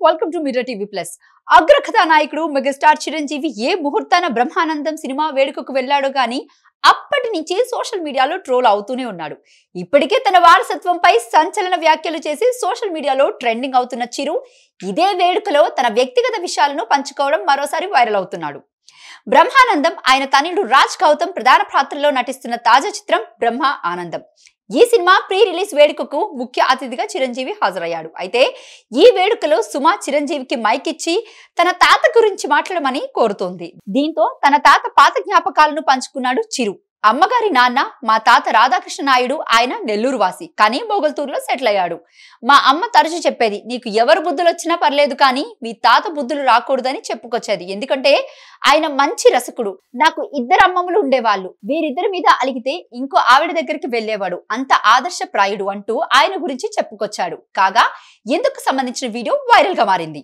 Welcome to Mirror TV plus. అగ్రకథా నాయకుడు megastar Chiranjeevi ఏ ముహూర్తాన బ్రహ్మానందం సినిమా వేడుకకు వెళ్ళాడో గానీ అప్పటి నుంచి సోషల్ మీడియాలో ట్రోల్ అవుతూనే ఉన్నాడు. ఇప్పటికే తన వారసత్వంపై సంచలన వ్యాఖ్యలు చేసి సోషల్ మీడియాలో ట్రెండింగ్ అవుతున్న చిరు ఇదే వేడుకలో తన వ్యక్తిగత విషయాలను పంచుకోవడం మరోసారి వైరల్ అవుతున్నాడు. బ్రహ్మానందం ఆయన తనయుడు రాజ్ గౌతమ్ ప్రధాన పాత్రలో నటిస్తున్న తాజా చిత్రం బ్రహ్మ ఆనందం. ఈ సినిమా ప్రీ రిలీజ్ వేడుకకు ముఖ్య అతిథిగా చిరంజీవి హాజరయ్యాడు. అయితే ఈ వేడుకలో సుమ చిరంజీవికి మైక్ ఇచ్చి తన తాత గురించి మాట్లాడమని కోరుతోంది. దీంతో తన తాత పాత జ్ఞాపకాలను పంచుకున్నాడు చిరు. అమ్మగారి నాన్న మా తాత రాధాకృష్ణ నాయుడు, ఆయన నెల్లూరు వాసి, కానీ మొగల్తూరులో సెటిల్ అయ్యాడు. మా అమ్మ తరచు చెప్పేది, నీకు ఎవరు బుద్ధులు వచ్చినా పర్లేదు కానీ మీ తాత బుద్ధులు రాకూడదని చెప్పుకొచ్చేది. ఎందుకంటే ఆయన మంచి రసకుడు. నాకు ఇద్దరు అమ్మమ్మలు ఉండేవాళ్ళు, వీరిద్దరి మీద అలిగితే ఇంకో ఆవిడ దగ్గరికి వెళ్లేవాడు, అంత ఆదర్శప్రాయుడు అంటూ ఆయన గురించి చెప్పుకొచ్చాడు. కాగా ఇందుకు సంబంధించిన వీడియో వైరల్ గా మారింది.